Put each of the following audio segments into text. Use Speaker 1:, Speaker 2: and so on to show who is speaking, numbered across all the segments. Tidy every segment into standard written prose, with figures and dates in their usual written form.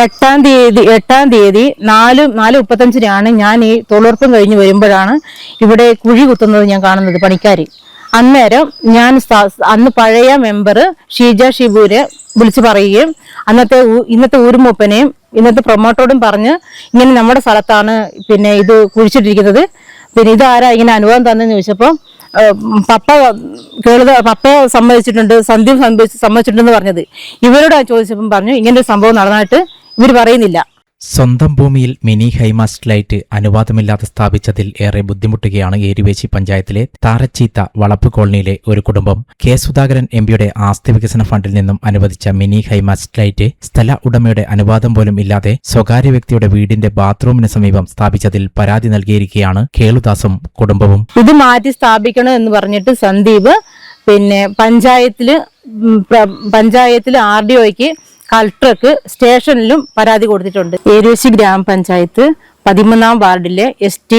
Speaker 1: എട്ടാം തീയതി 4:35 ഞാൻ ഈ തൊഴിലുറപ്പും കഴിഞ്ഞ് വരുമ്പോഴാണ് ഇവിടെ കുഴി കുത്തുന്നത് ഞാൻ കാണുന്നത് പണിക്കാര്. അന്നേരം ഞാൻ അന്ന് പഴയ മെമ്പർ ഷീജ ഷിബുരെ വിളിച്ചു പറയുകയും ഇന്നത്തെ ഊരുമൂപ്പനെയും ഇന്നത്തെ പ്രൊമോട്ടറോടും പറഞ്ഞ് ഇങ്ങനെ നമ്മുടെ സ്ഥലത്താണ് പിന്നെ ഇത് കുഴിച്ചിട്ടിരിക്കുന്നത്, പിന്നെ ഇതാരാ ഇങ്ങനെ അനുവാദം തന്നെന്ന് ചോദിച്ചപ്പോൾ പപ്പയെ സമ്മതിച്ചിട്ടുണ്ട്, സന്ധ്യ സമ്മതിച്ചിട്ടുണ്ടെന്ന് പറഞ്ഞത്. ഇവരോട് ചോദിച്ചപ്പം പറഞ്ഞു ഇങ്ങനെ ഒരു സംഭവം നടന്നായിട്ട് ഇവർ പറയുന്നില്ല.
Speaker 2: സ്വന്തം ഭൂമിയിൽ മിനി ഹൈമാസ്റ്റ് ലൈറ്റ് അനുവാദമില്ലാതെ സ്ഥാപിച്ചതിൽ ഏറെ ബുദ്ധിമുട്ടുകയാണ് ഏരുവേശി പഞ്ചായത്തിലെ താരച്ചീത്ത വളപ്പ് കോളനിയിലെ ഒരു കുടുംബം. കെ സുധാകരൻ എംപിയുടെ ആസ്തി വികസന ഫണ്ടിൽ നിന്നും അനുവദിച്ച മിനി ഹൈമാസ്റ്റ് ലൈറ്റ് സ്ഥല ഉടമയുടെ അനുവാദം പോലും ഇല്ലാതെ സ്വകാര്യ വ്യക്തിയുടെ വീടിന്റെ ബാത്റൂമിന് സമീപം സ്ഥാപിച്ചതിൽ പരാതി നൽകിയിരിക്കുകയാണ് കേളുദാസും കുടുംബവും.
Speaker 1: ഇത് മാറ്റി സ്ഥാപിക്കണം എന്ന് പറഞ്ഞിട്ട് സന്ദീപ് പിന്നെ പഞ്ചായത്തില് RDOയ്ക്ക് കളക്ടർക്ക് സ്റ്റേഷനിലും പരാതി കൊടുത്തിട്ടുണ്ട്. ഏരുവേശി ഗ്രാമപഞ്ചായത്ത് 13-ാം വാർഡിലെ ST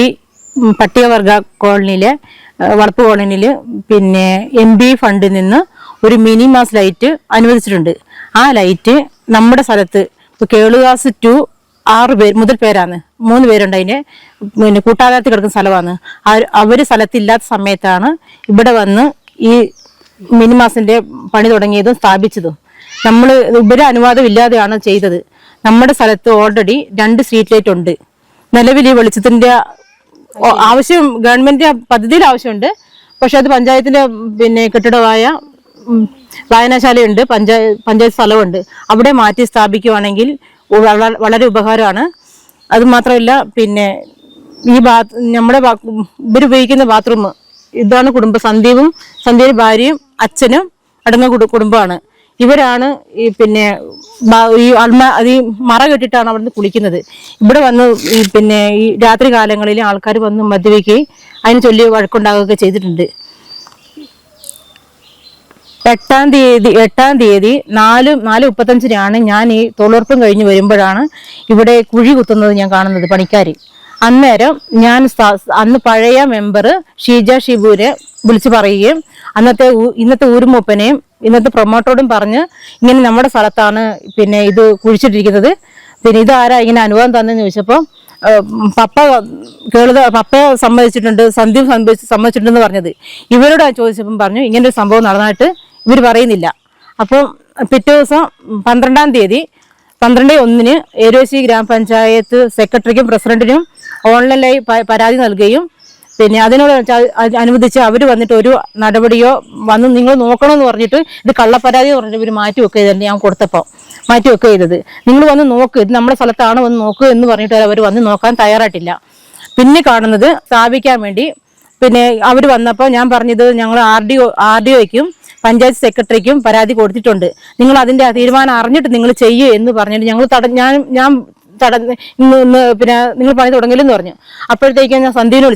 Speaker 1: പട്ടികവർഗ കോളനിയിലെ വളപ്പ് കോളനിയില് പിന്നെ MP ഫണ്ടിൽ നിന്ന് ഒരു മിനി മാസ് ലൈറ്റ് അനുവദിച്ചിട്ടുണ്ട്. ആ ലൈറ്റ് നമ്മുടെ സ്ഥലത്ത് കേളുദാസ് 2 6 പേരാണ്, 3 പേരുണ്ട്. അതിന് പിന്നെ കൂട്ടാകാലത്ത് കിടക്കുന്ന സ്ഥലമാണ്. അവര് സ്ഥലത്തില്ലാത്ത സമയത്താണ് ഇവിടെ വന്ന് ഈ മിനിമാസിന്റെ പണി തുടങ്ങിയതും സ്ഥാപിച്ചതും. നമ്മൾ ഇവരെ അനുവാദം ഇല്ലാതെയാണ് ചെയ്തത്. നമ്മുടെ സ്ഥലത്ത് ഓൾറെഡി 2 സ്ട്രീറ്റ് ലൈറ്റ് ഉണ്ട്. നിലവിൽ ഈ വെളിച്ചത്തിന്റെ ആവശ്യം ഗവൺമെന്റ് പദ്ധതിയിൽ ആവശ്യമുണ്ട്. പക്ഷെ അത് പഞ്ചായത്തിന്റെ പിന്നെ കെട്ടിടമായ വായനശാലയുണ്ട്, പഞ്ചായത്ത് സ്ഥലമുണ്ട്. അവിടെ മാറ്റി സ്ഥാപിക്കുവാണെങ്കിൽ വളരെ ഉപകാരമാണ്. അത് മാത്രമല്ല പിന്നെ ഈ നമ്മുടെ ഇവരുപയോഗിക്കുന്ന ബാത്റൂം ഇതാണ് സന്ദീപും സന്ധ്യയുടെ ഭാര്യയും അച്ഛനും അടങ്ങുന്ന കുടുംബമാണ്. ഇവരാണ് ഈ പിന്നെ ഈ മറ കെട്ടിട്ടാണ് അവിടുന്ന് കുളിക്കുന്നത്. ഇവിടെ വന്ന് ഈ പിന്നെ ഈ രാത്രി കാലങ്ങളിൽ ആൾക്കാർ വന്ന് മദ്യപിക്കുകയും അതിന് ചൊല്ലി വഴക്കുണ്ടാകുകയൊക്കെ ചെയ്തിട്ടുണ്ട്. 8-ാം തീയതി 4:35 ഞാൻ ഈ തൊഴിലുറപ്പും കഴിഞ്ഞ് വരുമ്പോഴാണ് ഇവിടെ കുഴി കുത്തുന്നത് ഞാൻ കാണുന്നത് പണിക്കാര്. അന്നേരം ഞാൻ അന്ന് പഴയ മെമ്പർ ഷീജ ഷിബുരെ വിളിച്ചു പറയുകയും ഇന്നത്തെ ഊരുമൂപ്പനെയും ഇന്നത്തെ പ്രൊമോട്ടറോടും പറഞ്ഞ് ഇങ്ങനെ നമ്മുടെ സ്ഥലത്താണ് പിന്നെ ഇത് കുഴിച്ചിട്ടിരിക്കുന്നത്, പിന്നെ ഇതാരാ ഇങ്ങനെ അനുവാദം തന്നെന്ന് ചോദിച്ചപ്പോൾ പപ്പയെ സമ്മതിച്ചിട്ടുണ്ട്, സന്ധ്യ സമ്മതിച്ചിട്ടുണ്ടെന്ന് പറഞ്ഞത്. ഇവരോട് ചോദിച്ചപ്പം പറഞ്ഞു ഇങ്ങനെ ഒരു സംഭവം നടന്നായിട്ട് ഇവർ പറയുന്നില്ല. അപ്പം പിറ്റേ ദിവസം 12-ാം തീയതി 12/1 ഏരുവേശി ഗ്രാമപഞ്ചായത്ത് സെക്രട്ടറിക്കും പ്രസിഡന്റിനും ഓൺലൈനായി പരാതി നൽകുകയും പിന്നെ അതിനോട് അനുവദിച്ച് അവർ വന്നിട്ട് ഒരു നടപടിയോ വന്ന് നിങ്ങൾ നോക്കണമെന്ന് പറഞ്ഞിട്ട് ഇത് കള്ളപ്പരാതി എന്ന് പറഞ്ഞിട്ട് ഇവർ മാറ്റി വെക്കുക ചെയ്തിട്ടുണ്ട്. ഞാൻ കൊടുത്തപ്പോൾ മാറ്റി വെക്കുക ചെയ്തത്. നിങ്ങൾ വന്ന് നോക്ക്, ഇത് നമ്മുടെ സ്ഥലത്താണ്, വന്ന് നോക്ക് എന്ന് പറഞ്ഞിട്ട് അവർ വന്ന് നോക്കാൻ തയ്യാറായിട്ടില്ല. പിന്നെ കാണുന്നത് സ്ഥാപിക്കാൻ വേണ്ടി പിന്നെ അവർ വന്നപ്പോൾ ഞാൻ പറഞ്ഞത് ഞങ്ങൾ RDOയ്ക്കും പഞ്ചായത്ത് സെക്രട്ടറിക്കും പരാതി കൊടുത്തിട്ടുണ്ട്, നിങ്ങൾ അതിന്റെ തീരുമാനം അറിഞ്ഞിട്ട് നിങ്ങൾ ചെയ്യൂ എന്ന് പറഞ്ഞിട്ട് ഞങ്ങൾ ഞാൻ ഇന്ന് പിന്നെ നിങ്ങൾ പണി തുടങ്ങില്ലെന്ന് പറഞ്ഞു. അപ്പോഴത്തേക്കും ഞാൻ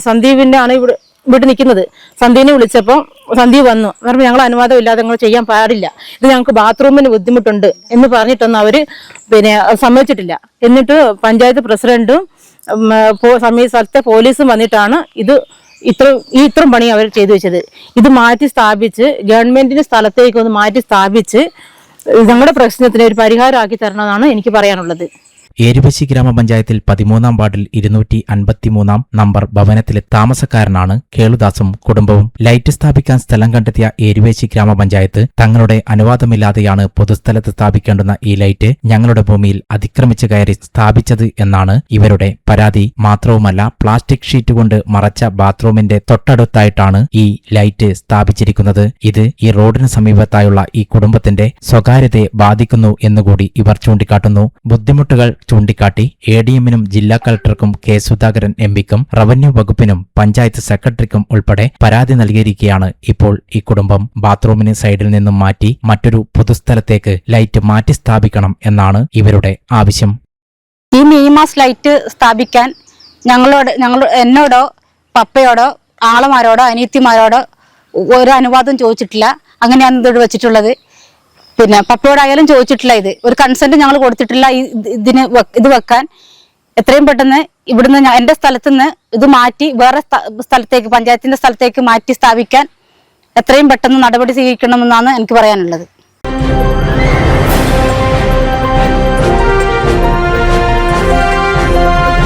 Speaker 1: സന്ദീപിന്റെ ആണ് ഇവിടെ നിൽക്കുന്നത്. സന്ധ്യനെ വിളിച്ചപ്പോൾ സന്ദീപ് വന്നു പറഞ്ഞു ഞങ്ങൾ അനുവാദം ഇല്ലാതെ നിങ്ങൾ ചെയ്യാൻ പാടില്ല, ഇത് ഞങ്ങൾക്ക് ബാത്റൂമിന് ബുദ്ധിമുട്ടുണ്ട് എന്ന് പറഞ്ഞിട്ടൊന്നും അവര് പിന്നെ സമ്മതിച്ചിട്ടില്ല. എന്നിട്ട് പഞ്ചായത്ത് പ്രസിഡന്റും സ്ഥലത്തെ പോലീസും വന്നിട്ടാണ് ഇത്രയും പണി അവർ ചെയ്തു വെച്ചത്. ഇത് മാറ്റി സ്ഥാപിച്ച് ഗവൺമെന്റിന്റെ സ്ഥലത്തേക്ക് ഒന്ന് മാറ്റി സ്ഥാപിച്ച് ഞങ്ങളുടെ പ്രശ്നത്തിന് ഒരു പരിഹാരമാക്കി തരണമെന്നാണ് എനിക്ക് പറയാനുള്ളത്.
Speaker 2: ഏരുവേശി ഗ്രാമപഞ്ചായത്തിൽ 13-ാം വാർഡിൽ 253-ാം നമ്പർ ഭവനത്തിലെ താമസക്കാരനാണ് കേളുദാസും കുടുംബവും. ലൈറ്റ് സ്ഥാപിക്കാൻ സ്ഥലം കണ്ടെത്തിയ ഏരുവേശി ഗ്രാമപഞ്ചായത്ത് തങ്ങളുടെ അനുവാദമില്ലാതെയാണ് പൊതുസ്ഥലത്ത് സ്ഥാപിക്കേണ്ടുന്ന ഈ ലൈറ്റ് ഞങ്ങളുടെ ഭൂമിയിൽ അതിക്രമിച്ചു കയറി സ്ഥാപിച്ചത് എന്നാണ് ഇവരുടെ പരാതി. മാത്രവുമല്ല പ്ലാസ്റ്റിക് ഷീറ്റ് കൊണ്ട് മറച്ച ബാത്റൂമിന്റെ തൊട്ടടുത്തായിട്ടാണ് ഈ ലൈറ്റ് സ്ഥാപിച്ചിരിക്കുന്നത്. ഇത് ഈ റോഡിന് സമീപത്തായുള്ള ഈ കുടുംബത്തിന്റെ സ്വകാര്യതയെ ബാധിക്കുന്നു എന്നുകൂടി ഇവർ ചൂണ്ടിക്കാട്ടുന്നു. ബുദ്ധിമുട്ടുകൾ ചൂണ്ടിക്കാട്ടി ADM-നും ജില്ലാ കളക്ടർക്കും കെ സുധാകരൻ MPക്കും റവന്യൂ വകുപ്പിനും പഞ്ചായത്ത് സെക്രട്ടറിക്കും ഉൾപ്പെടെ പരാതി നൽകിയിരിക്കുകയാണ് ഇപ്പോൾ ഈ കുടുംബം. ബാത്റൂമിന് സൈഡിൽ നിന്നും മാറ്റി മറ്റൊരു പൊതുസ്ഥലത്തേക്ക് ലൈറ്റ് മാറ്റി സ്ഥാപിക്കണം എന്നാണ് ഇവരുടെ ആവശ്യം.
Speaker 3: ഈ മിനിമാസ് ലൈറ്റ് സ്ഥാപിക്കാൻ എന്നോടോ പപ്പയോടോ ആളമാരോടോ അനിയത്തിമാരോടോ ഒരു അനുവാദം ചോദിച്ചിട്ടില്ല. അങ്ങനെയാണ് ഇത് വെച്ചിട്ടുള്ളത്. പിന്നെ പപ്പയോടായാലും ചോദിച്ചിട്ടില്ല. ഇത് ഒരു കൺസെന്റ് ഞങ്ങൾ കൊടുത്തിട്ടില്ല. ഇത് വെക്കാൻ എത്രയും പെട്ടെന്ന് ഇവിടുന്ന് എന്റെ സ്ഥലത്തുനിന്ന് ഇത് മാറ്റി വേറെ സ്ഥലത്തേക്ക് പഞ്ചായത്തിന്റെ സ്ഥലത്തേക്ക് മാറ്റി സ്ഥാപിക്കാൻ എത്രയും പെട്ടെന്ന് നടപടി സ്വീകരിക്കണമെന്നാണ് എനിക്ക് പറയാനുള്ളത്.